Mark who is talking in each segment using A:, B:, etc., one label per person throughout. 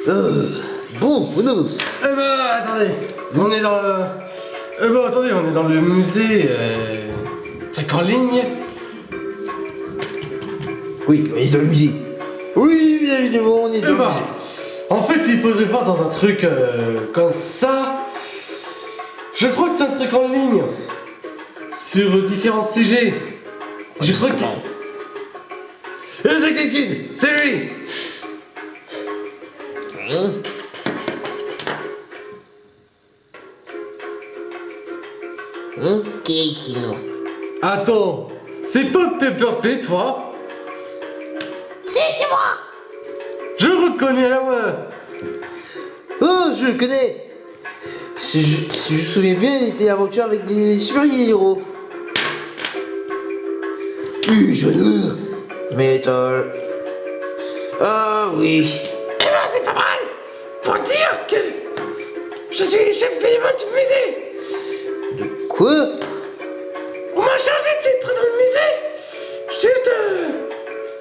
A: Bon, on avance.
B: Eh ben, attendez, on est dans le... attendez, on est dans le musée... truc en ligne.
A: Oui, on est dans le musée. Oui, bien évidemment, on est dans le musée.
B: En fait, il faudrait voir dans un truc comme ça. Je crois que c'est un truc en ligne. Sur différents sujets. Je crois que... Le Secret Kid, c'est lui. Attends, c'est pas Pepper P, toi?
C: Si, c'est moi.
B: Je reconnais la voix.
A: Oh, je le connais. Si je me souviens bien, il était aventure avec des super-héros. J'adore. Metal. Ah oui.
C: Eh ben, c'est pas mal. Pour dire que je suis le chef bénévole du musée.
A: De quoi?
C: On m'a chargé de titre dans le musée.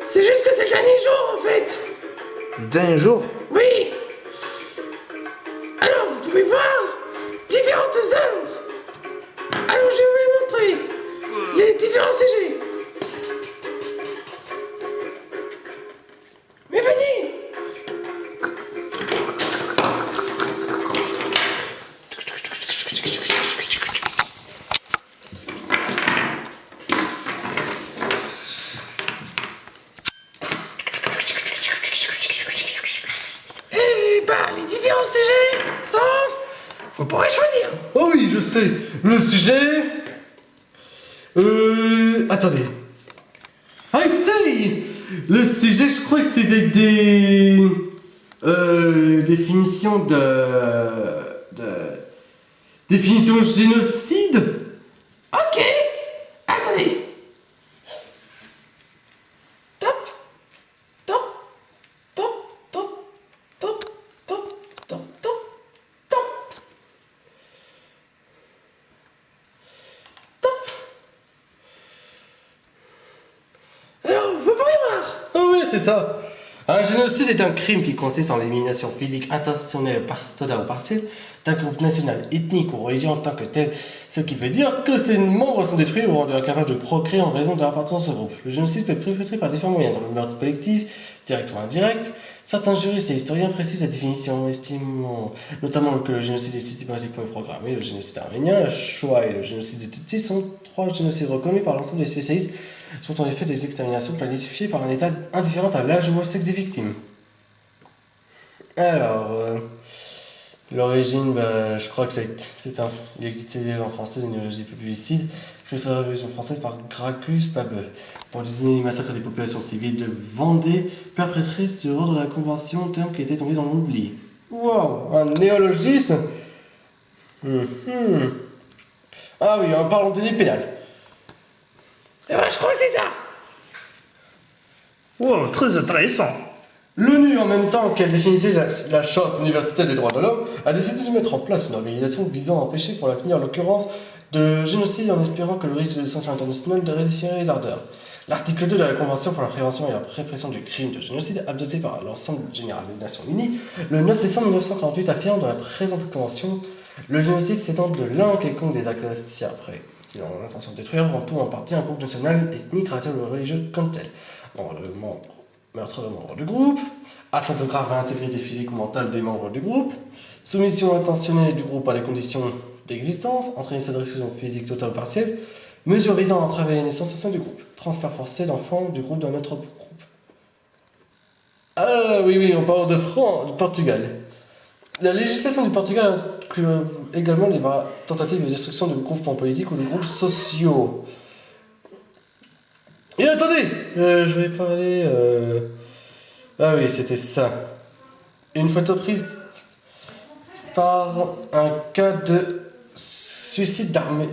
C: C'est juste que c'est le dernier jour, en fait.
A: D'un jour?
C: Oui. Alors, vous pouvez voir différentes œuvres. Alors, je vais vous les montrer. Les différents sujets. Mais venez. Et bah, les différents sujets sont... Vous pourrez choisir.
B: Oh oui, je sais. Le sujet... Attendez. I say. Le sujet, je crois que c'était des... définitions définition de génocide.
C: Ok. Attendez. Top. Top. Top. Top. Top. Top. Top. Top. Top. Top. Alors, vous pourrez voir.
B: Ah oui, c'est ça. Un génocide est un crime qui consiste en l'élimination physique intentionnelle, totale ou partielle d'un groupe national, ethnique ou religieux en tant que tel, ce qui veut dire que ses membres sont détruits ou rendus incapables de procréer en raison de leur appartenance au groupe. Le génocide peut être perpétré par différents moyens, dans le meurtre collectif, direct ou indirect. Certains juristes et historiens précisent la définition, estimant notamment que le génocide est systématiquement programmé. Le génocide arménien, le Shoah et le génocide des Tutsis sont trois génocides reconnus par l'ensemble des spécialistes, sont en effet des exterminations planifiées par un état indifférent à l'âge ou au sexe des victimes. Alors, l'origine, je crois que il existait en français une idéologie publicide, créée sur la Révolution française par Gracchus Babeuf, pour désigner les massacres des populations civiles de Vendée, perpétrés sur ordre de la Convention, terme qui était tombé dans l'oubli. Wow, un néologisme. Ah oui, en parlant de délit pénal.
C: Eh ben, je crois que c'est ça.
D: Wow, très intéressant.
B: L'ONU, en même temps qu'elle définissait la Charte universelle des droits de l'homme, a décidé de mettre en place une organisation visant à empêcher pour l'avenir l'occurrence de génocide en espérant que le risque de sanction internationale de réduire les ardeurs. L'article 2 de la Convention pour la prévention et la répression du crime de génocide, adopté par l'ensemble général des Nations Unies, le 9 décembre 1948 affirme dans la présente convention le génocide s'étend de l'un quelconque des actes ci-après, si l'on a l'intention de détruire en tout ou en partie un groupe national, ethnique, racial ou religieux comme tel. Meurtre de membres du groupe, atteinte grave à l'intégrité physique ou mentale des membres du groupe, soumission intentionnelle du groupe à les conditions d'existence, entraîner sa destruction physique totale ou partielle, mesures visant à entraver la naissance au sein du groupe, transfert forcé d'enfants du groupe d'un autre groupe. Ah oui, on parle de Portugal. La législation du Portugal inclut également les tentatives de destruction de groupements politiques ou de groupes sociaux. Et attendez, je vais parler... Ah oui, c'était ça. Une photo prise par un cas de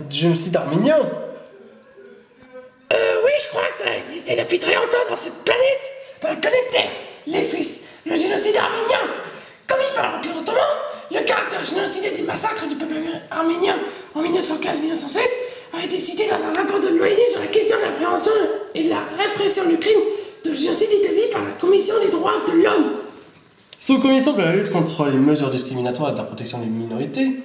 B: génocide arménien.
C: Oui, je crois que ça a existé depuis très longtemps dans cette planète. Dans la planète Terre. Les Suisses, le génocide arménien. Commis par l'Empire ottoman, le caractère génocidaire des massacres du peuple arménien en 1915-1916 a été cité dans un rapport de l'ONU sur la question de la prévention et de la répression du crime de génocide établi par la Commission des droits de l'homme.
B: Sous-commission de la lutte contre les mesures discriminatoires et de la protection des minorités,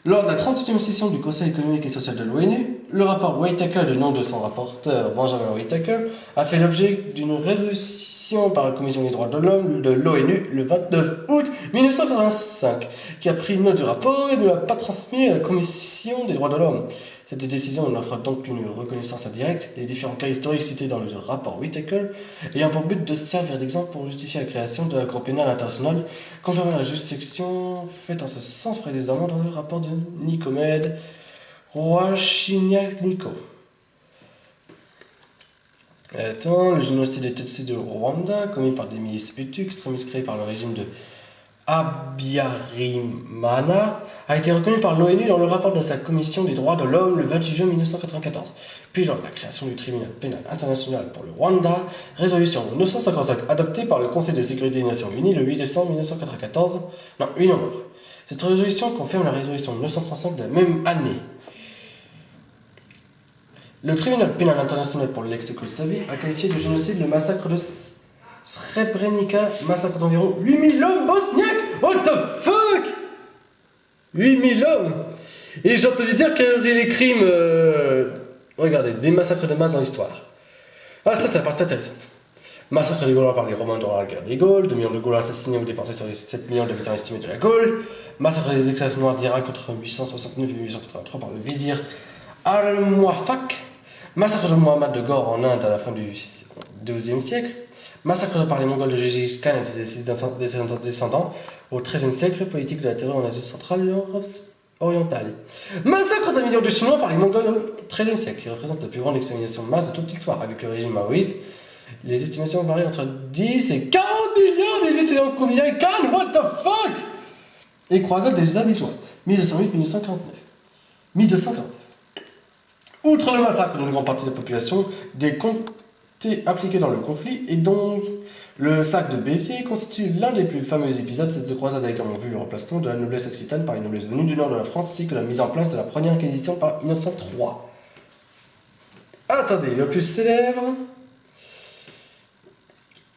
B: lors de la 38e session du Conseil économique et social de l'ONU, le rapport Whitaker, du nom de son rapporteur Benjamin Whitaker, a fait l'objet d'une résolution par la Commission des droits de l'homme de l'ONU le 29 août 1985, qui a pris note du rapport et ne l'a pas transmis à la Commission des droits de l'homme. Cette décision n'offre donc une reconnaissance indirecte, les différents cas historiques cités dans le rapport Whitaker ayant pour but de servir d'exemple pour justifier la création de la Cour pénale internationale, confirmant la justification faite en ce sens précédemment dans le rapport de Nicomède Roachignac-Nico. Le génocide des Tutsis de Rwanda, commis par des milices Hutus extrémistes créées par le régime de Habyarimana, a été reconnu par l'ONU dans le rapport de sa commission des droits de l'homme le 28 juin 1994, puis lors de la création du tribunal pénal international pour le Rwanda, résolution 955 adoptée par le Conseil de sécurité des Nations Unies le 8 décembre 1994, 8 novembre. Cette résolution confirme la résolution 935 de la même année. Le tribunal pénal international pour l'ex-Yougoslavie a qualifié de génocide le massacre de Srebrenica, massacre d'environ 8000 hommes bosniaques. What the fuck? 8000 hommes. Et j'ai entendu dire qu'il y aurait les crimes... regardez, des massacres de masse dans l'histoire. Ah, ça, c'est la partie intéressante. Massacre des Gaulois par les Romains durant la guerre des Gaules, 2 millions de Gaulois assassinés ou déportés sur les 7 millions d'habitants estimés de la Gaule. Massacre des esclaves noirs d'Irak entre 869 et 1883 par le vizir Al-Muwaffaq. Massacre de Muhammad de Gore en Inde à la fin du XIIe siècle. Massacre par les Mongols de Gengis Khan et ses descendants au XIIIe siècle, politique de la terreur en Asie centrale et Europe orientale. Massacre d'un million de Chinois par les Mongols au XIIIe siècle, qui représente la plus grande extermination de masse de toute l'histoire avec le régime maoïste. Les estimations varient entre 10 et 40 millions des étudiants combinés. Khan, what the fuck? Et croisade des Abidjan, 1208-1249. 1249. Outre le massacre d'une grande partie de la population, des comtés impliqués dans le conflit, et dont le sac de Béziers constitue l'un des plus fameux épisodes de cette croisade, a également vu le remplacement de la noblesse occitane par une noblesse venue du nord de la France, ainsi que la mise en place de la première inquisition par Innocent III. Attendez, le plus célèbre,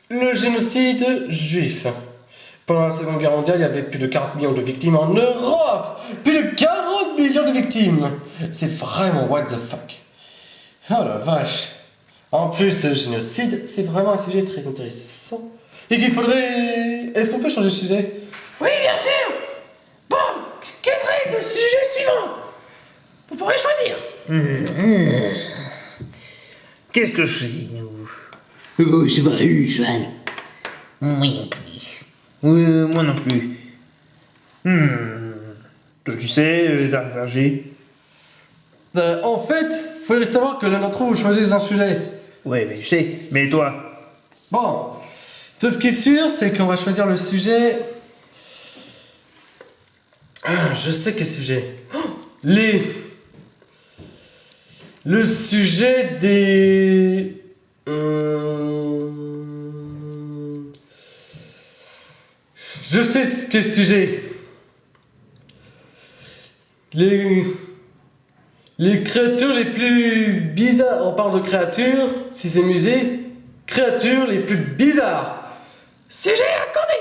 B: le génocide juif. Pendant la Seconde Guerre mondiale, il y avait plus de 40 millions de victimes en Europe. Plus de 40 millions de victimes. C'est vraiment what the fuck. Oh la vache. En plus, le génocide, c'est vraiment un sujet très intéressant. Et qu'il faudrait... Est-ce qu'on peut changer de sujet?
C: Oui, bien sûr. Bon, quel serait le sujet suivant? Vous pourrez choisir.
D: Qu'est-ce que je choisis, nous?
A: C'est pas eu, cheval.
D: Moi non plus. Moi non plus. Toi, tu sais, Dark Verger.
B: En fait, il faudrait savoir que l'un d'entre vous choisisse un sujet.
D: Ouais, mais je sais. Mais toi?
B: Bon, tout ce qui est sûr, c'est qu'on va choisir le sujet... Ah, je sais quel sujet. Le sujet des... Je sais quel sujet. Les créatures les plus bizarres. On parle de créatures, si c'est musée. Créatures les plus bizarres.
C: Sujet accordé.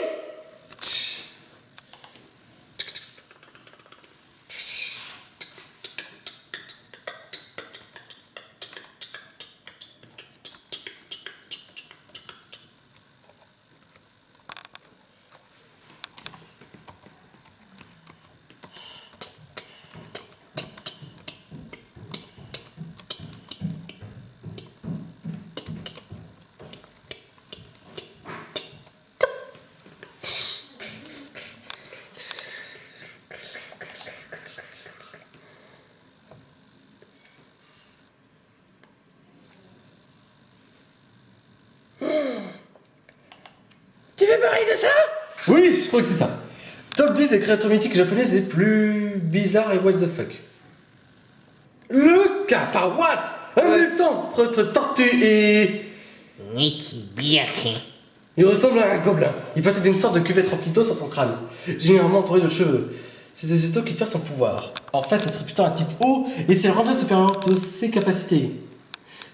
C: Tu veux parler de ça?
B: Oui, je crois que c'est ça. Top 10 des créatures mythiques japonaises les plus bizarres et what the fuck. Le Kappa-What, un mutant entre tortue et...
D: Oui, c'est bien.
B: Il ressemble à un gobelin. Il possède une sorte de cuvette remplie d'eau sur son crâne, généralement entouré de cheveux. C'est ces étoiles qui tirent son pouvoir. En fait, ce serait plutôt un type haut et c'est le rendrait supérieur de ses capacités.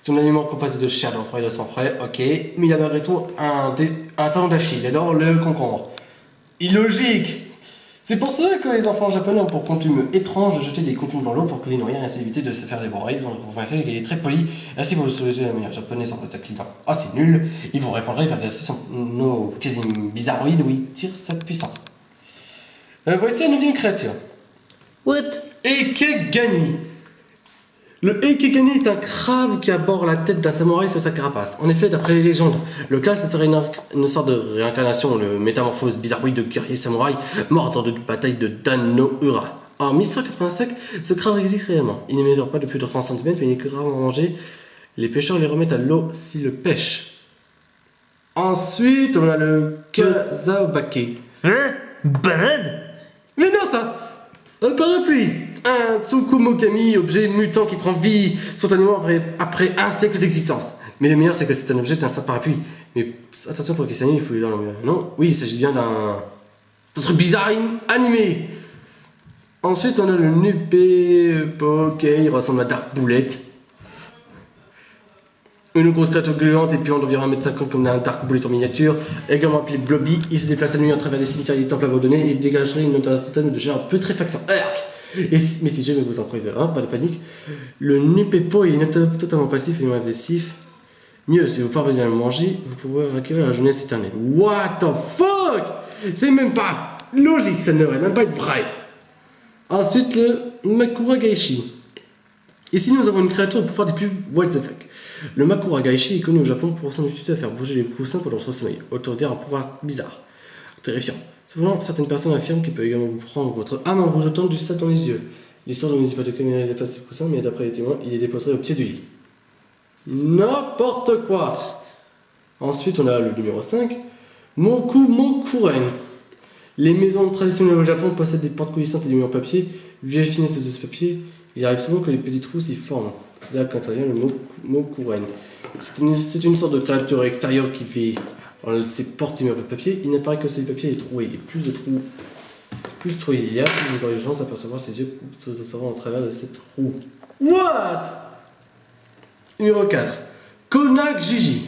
B: Ton aliment composé de chair d'enfant et de sang frais, ok, mais il a malgré tout un talent d'Achille, il adore le concombre. Illogique! C'est pour cela que les enfants japonais ont pour coutume étrange de jeter des concombres dans l'eau pour que les nourrir et ainsi éviter de se faire dévorer. Donc, vous fait qu'il est très poli. Ainsi, vous le soulagez de la manière japonaise en votre client. Ah, c'est nul! Il vous répondra par des nos quasi bizarroïdes où il tire sa puissance. Voici la 9e créature.
A: What?
B: Ekegani. Le Ekegani est un crabe qui aborde la tête d'un samouraï sur sa carapace. En effet, d'après les légendes, le cas, ce serait une sorte de réincarnation, le métamorphose bizarroïde de guerrier samouraï mort dans une bataille de Dan no Ura. En 1185, ce crabe existe réellement. Il ne mesure pas de plus de 30 cm, mais il est rarement mangé. Les pêcheurs les remettent à l'eau s'ils le pêchent. Ensuite, on a le Kazabake.
D: Hein? Banane?
B: Mais non, ça! Un parapluie! Un Tsukumogami, objet mutant qui prend vie spontanément après un siècle d'existence. Mais le meilleur, c'est que c'est un objet d'un simple parapluie. Mais attention pour qu'il s'anime, il faut lui donner. Non? Oui, il s'agit bien d'un truc bizarre animé. Ensuite, on a le Nupe. Ok, il ressemble à Dark Bullet. Une grosse créature gluante et puante d'environ 1m50 comme un Dark Bullet en miniature, également appelé Blobby. Il se déplace à nuit à travers des cimetières et des temples abandonnés et dégagerait une odeur totale de genre putréfaction. Mais si jamais vous en croisez un, pas de panique. Le Nupepo est totalement passif et non agressif. Mieux, si vous parvenez à le manger, vous pouvez acquérir la jeunesse éternelle. What the fuck? C'est même pas logique, ça ne devrait même pas être vrai. Ensuite, le Makura Gaishi. Ici, nous avons une créature au pouvoir des plus what the fuck. Le Makura Gaishi est connu au Japon pour son utilité à faire bouger les coussins pendant votre sommeil. Autoritaire, un pouvoir bizarre, terrifiant. Cependant, certaines personnes affirment qu'il peut également vous prendre votre âme en vous jetant du sable dans les yeux. L'histoire ne nous dit pas de quelle manière il déplace les coussins, mais d'après les témoins, il les déposerait au pied du lit. N'importe quoi! Ensuite, on a le numéro 5, Mokumokuren. Les maisons traditionnelles au Japon possèdent des portes coulissantes et des murs en papier. Vu la finesse de ce papier, il arrive souvent que les petits trous s'y forment. C'est là qu'intervient le Mokuren. C'est une sorte de créature extérieure qui fait ses portes et murs de papier. Il n'apparaît que si le papier est troué. Et plus de trous il y a, plus vous aurez de chance d'apercevoir ses yeux se observant au travers de ces trous. What? Numéro 4. Konak Jiji.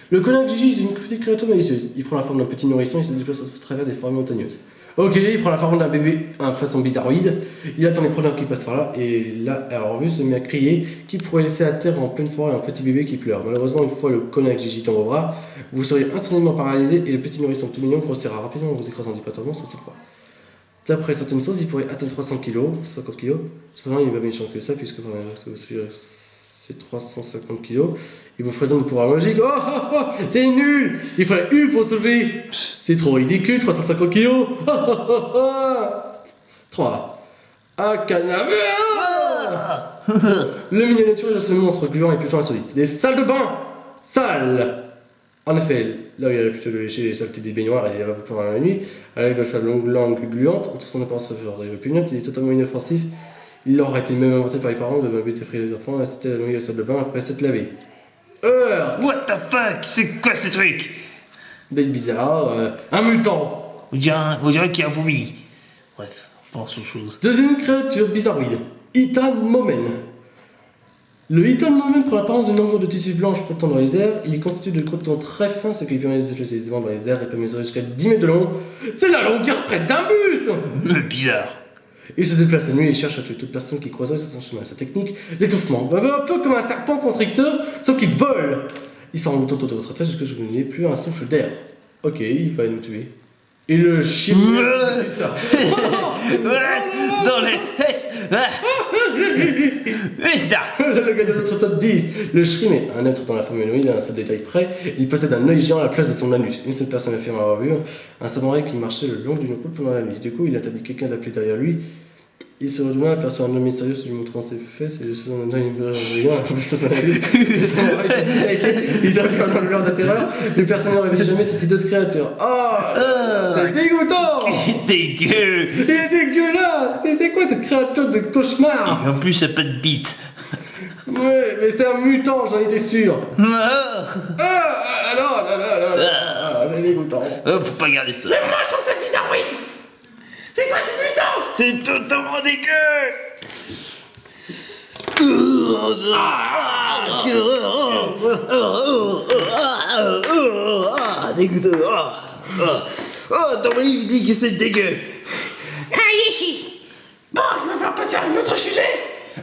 B: Le Konak Jiji est une petite créature malicieuse. Il prend la forme d'un petit nourrisson et se déplace au travers des forêts montagneuses. Ok, il prend la forme d'un bébé en façon bizarroïde. Il attend les promeneurs qui passent par là. Et là, alors vu, se met à crier qui pourrait laisser à terre en pleine forêt un petit bébé qui pleure. Malheureusement, une fois le Konak Jiji dans vos bras, vous serez instantanément paralysé et le petit nourrisson tout mignon grossira rapidement en vous écrasant département sur ses proies. D'après certaines sources, il pourrait atteindre 300 kg, 50 kg. Cependant, il va bien changer que ça, puisque c'est 350 kg. Il vous ferait donc le pouvoir magique. Oh, c'est nul! Il faut la U pour soulever. C'est trop ridicule, 350 kg. 3. Akanabe. Le miniature de ce monstre gluant est plutôt insolite. Les salles de bain! Sales! En effet, là il a l'habitude de lécher les saletés des baignoires et il va vous pendant la nuit, avec de sa longue langue gluante, entre son apparence répugnante, il est totalement inoffensif. Il aurait été même inventé par les parents de m'habiter effrayer les enfants et assister à la nuit à la salle de bain après s'être lavé.
D: What the fuck? C'est quoi ce truc?
B: Bête bizarre, un mutant.
D: On dirait qu'il y a un vomi. Bref, on pense aux choses.
B: Deuxième créature bizarroïde, Itan Momen. Le Itan Momen prend l'apparence de nombre de tissus blanches flottant dans les airs. Il est constitué de coton très fin, ce qui lui permet de se déplacer aisément dans les airs et peut mesurer jusqu'à 10 mètres de long. C'est la longueur presque d'un bus!
D: Mais bizarre.
B: Il se déplace à nuit et cherche à tuer toute personne qui croiserait sur son chemin. Sa technique, l'étouffement, un peu comme un serpent constricteur, sauf qu'il vole. Il s'enroule tout autour de votre tête jusqu'à ce que vous n'ayez plus un souffle d'air. Ok, il va nous tuer. Et le chien...
D: Dans les fesses.
B: Le gars de notre top 10. Le Shrim est un être dans la forme humanoïde à un seul détail près. Il possède un œil géant à la place de son anus. Une seule personne affirme avoir vu un samouraï qui marchait le long d'une route pendant la nuit. Du coup, il a établi quelqu'un d'appeler derrière lui. Il se retourna, aperçoit un homme mystérieux lui montrant ses fesses et sous un œil brillant, il a vu un douleur de terreur. Les personnes ne rêvaient jamais c'était de ce créature. Oh, c'est dégoûtant!
D: Dégueu!
B: Il est dégueulasse! C'est quoi cette créature de cauchemar?
D: Et en plus, il n'y a pas de bite.
B: Ouais, mais c'est un mutant, j'en étais sûr. Non, c'est dégoûtant.
D: Faut pas garder ça.
C: Mais moi, je trouve ça bizarroïde. C'est quoi ces mutants?
D: C'est totalement dégueu.
A: quelle horreur. Dégoûtant. Dans le livre, il dit que c'est dégueu.
C: Bon, on va passer à un autre sujet.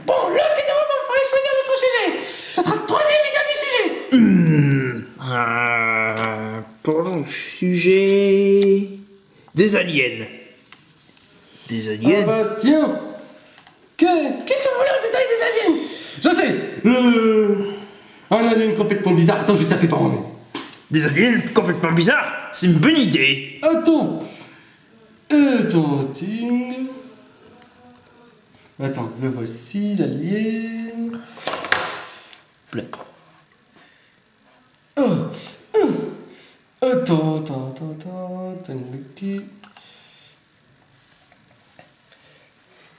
C: Bon, le cadeau, il faudrait choisir un autre sujet. Ce sera le troisième et dernier sujet.
A: Pardon, sujet... Des aliens. Des
B: Ah
A: aliens.
B: bah tiens.
C: Qu'est-ce que vous voulez en détail des aliens?
B: Je sais. Un alien complètement bizarre. Attends, je vais taper par moi-même.
A: Des aliens complètement bizarres. C'est une bonne idée.
B: Attends, ting. Attends, le voici, l'alien. Plein. Attends, Lucky.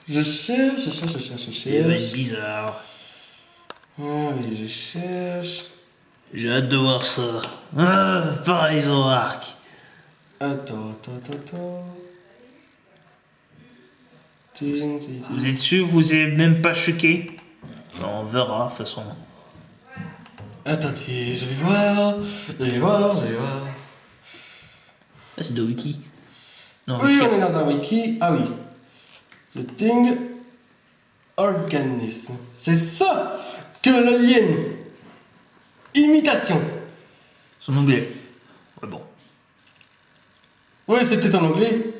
B: Je cherche.
A: Il va être bizarre.
B: Ah oui, je cherche.
A: J'ai hâte de voir ça. Pareil au arc.
B: Attends.
A: Vous êtes sûr, vous êtes même pas choqué? On verra, de toute façon.
B: Attendez, je vais voir.
A: Ah, c'est de wiki. Non,
B: Oui,
A: wiki.
B: on est dans un wiki. Ah oui. The Thing Organisme. C'est ça que l'alien. Imitation.
A: Son anglais. Ouais, bon.
B: Oui, c'était en anglais.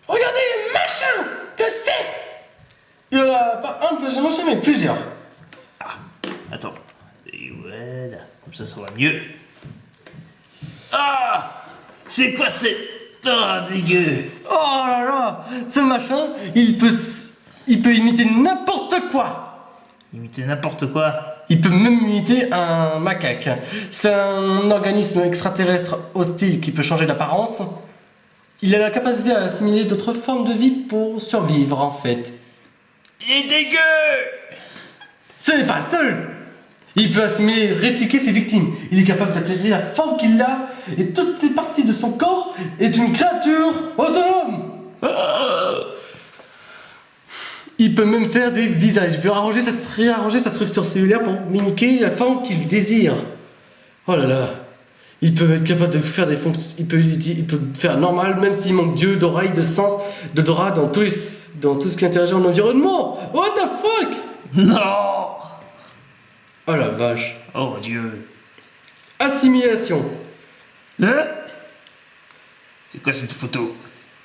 C: Regardez le machin que c'est.
B: Il n'y en a pas un que j'ai mangé, mais plusieurs.
A: Attends. Et voilà. Comme ça va mieux. Ah! C'est quoi c'est... Ah, dégueu.
B: Oh là là, ce machin, il peut imiter n'importe quoi.
A: Imiter n'importe quoi.
B: Il peut même imiter un macaque. C'est un organisme extraterrestre hostile qui peut changer d'apparence. Il a la capacité à assimiler d'autres formes de vie pour survivre, en fait.
A: Il est dégueu!
B: Ce n'est pas le seul. Il peut assimiler et répliquer ses victimes. Il est capable d'attirer la forme qu'il a et toutes ses parties de son corps est une créature autonome. Il peut même faire des visages. Il peut réarranger sa structure cellulaire pour mimiquer la forme qu'il désire. Oh là là. Il peut être capable de faire des fonctions. Il peut faire normal, même s'il manque d'yeux, d'oreilles, de sens, d'odorat dans tout ce qui interagit en environnement. What the fuck?
A: Non!
B: Oh la vache.
A: Oh Dieu.
B: Assimilation.
A: Hein? C'est quoi cette photo?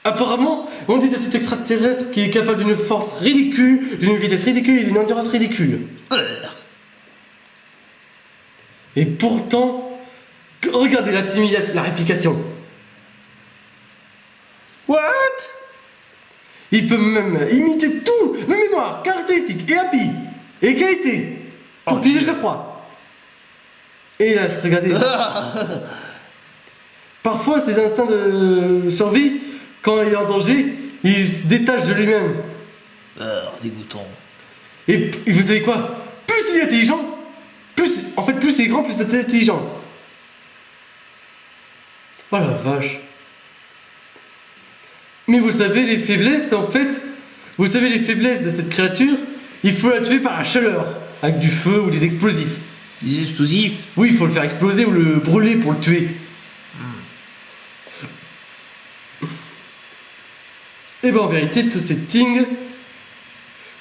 B: Apparemment, on dit de cet extraterrestre qui est capable d'une force ridicule, d'une vitesse ridicule et d'une endurance ridicule. Et pourtant, regardez l'assimilation, la réplication.
A: What?
B: Il peut même imiter tout, le mémoire, caractéristiques et appui et qualité pour
A: Oh,
B: piger
A: Dieu.
B: sa proie. Et là, regardez. Parfois, ses instincts de survie, quand il est en danger, il se détache de lui-même.
A: Dégoûtant.
B: Et vous savez quoi? Plus il est intelligent, plus il est grand, plus il est intelligent. Oh la vache. Mais vous savez les faiblesses de cette créature, il faut la tuer par la chaleur, avec du feu ou des explosifs.
A: Des explosifs?
B: Oui, il faut le faire exploser ou le brûler pour le tuer. Et ben en vérité, tous ces things,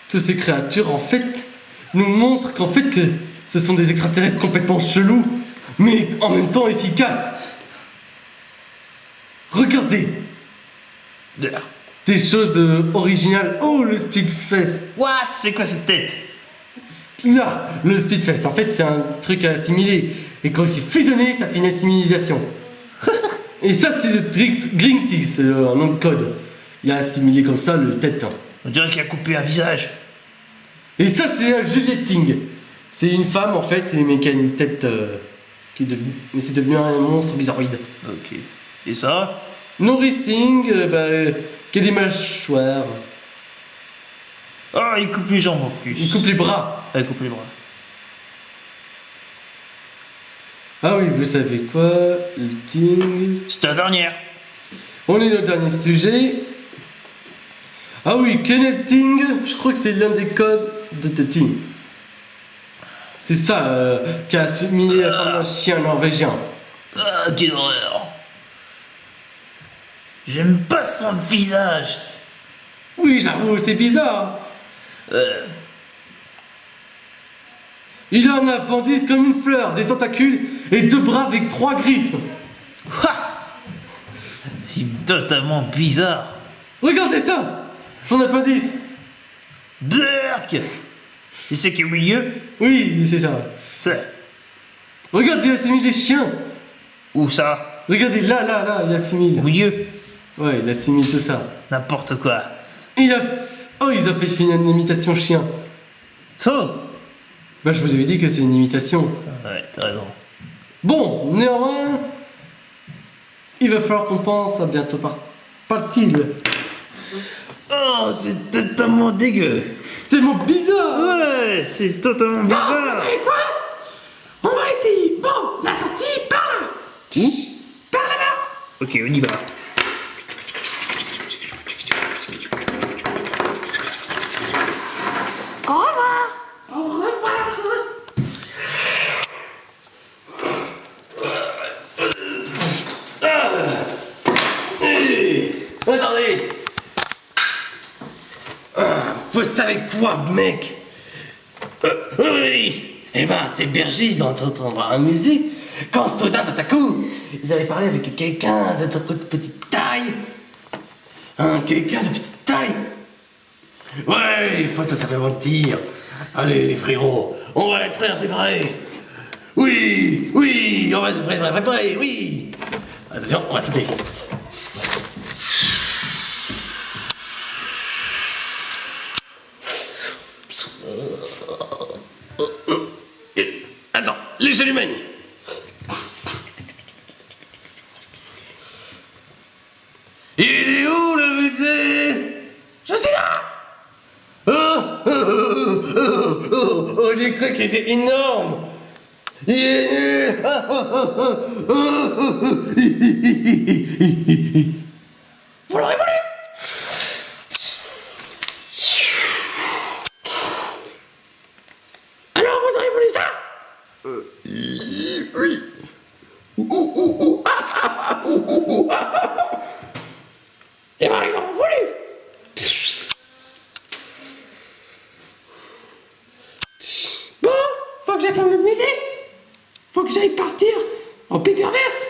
B: toutes ces créatures en fait, nous montrent qu'en fait que ce sont des extraterrestres complètement chelous, mais en même temps efficaces. Regardez, des choses originales. Oh, le Speedfest.
A: What? C'est quoi cette tête?
B: Là, le Speedfest, en fait, c'est un truc à assimiler. Et quand c'est fusionné, ça fait une assimilation. Et ça, c'est le Green Tea, c'est un nom de code. Il a assimilé comme ça le tête.
A: On dirait qu'il a coupé un visage.
B: Et ça, c'est la Juliette Ting. C'est une femme, en fait, mais qui a une tête qui est devenue... Mais c'est devenu un monstre bizarroïde.
A: Ok. Et ça?
B: Norris Ting, qui a des mâchoires.
A: Oh, il coupe les jambes en plus.
B: Il coupe les bras.
A: Ah, il coupe les bras.
B: Ah oui, vous savez quoi? Le Ting...
A: C'était la dernière.
B: On est au dernier sujet. Ah oui, Kennel Ting, je crois que c'est l'un des codes de The Ting. C'est ça qui a assimilé la forme d'un chien norvégien.
D: Ah, quelle horreur. J'aime pas son visage.
B: Oui, j'avoue, c'est bizarre. Il a un appendice comme une fleur, des tentacules et 2 bras avec 3 griffes.
D: Ha! C'est totalement bizarre.
B: Regardez ça, son appendice.
D: Burk! C'est ce qui est au milieu?
B: Oui, c'est ça.
D: Ça.
B: Regardez, il assimile les chiens.
D: Où ça?
B: Regardez, là, il assimile.
D: Au milieu?
B: Ouais, il assimile tout ça.
D: N'importe quoi.
B: Il a... Oh, ils ont fait une imitation chien.
D: Oh!
B: Bah, je vous avais dit que c'est une imitation.
D: Ouais, t'as raison.
B: Bon, néanmoins, il va falloir qu'on pense à bientôt partir.
D: Oh, c'est totalement dégueu.
B: C'est mon bizarre.
D: Ouais, c'est totalement
C: Bon, vous
D: bizarre.
C: savez quoi? On va essayer. Bon, la sortie, par là.
D: Où?
C: Par là-bas.
D: Ok, on y va.
C: Au revoir. Au revoir.
E: Attendez. Vous savez quoi, mec? Oui. Eh ben, ces bergers, ils ont en train de voir la musique. Quand soudain, tout à coup, ils avaient parlé avec quelqu'un de petite taille. Quelqu'un de petite taille. Ouais, il faut tout simplement dire. Allez, les frérots, on va être prêts à préparer. Oui, on va se préparer, oui. Attention, on va sauter. Attends, les chalumettes. Il est où le musée?
C: Je suis là.
E: J'ai cru qu'il était énorme. Il est nul.
C: Vous l'aurez voulu. Alors, vous aurez voulu ça?
E: Oui.
C: Eh ben, ils l'auront voulu. Bon, faut que j'aille faire le musée. Faut que j'aille partir en Péperverse.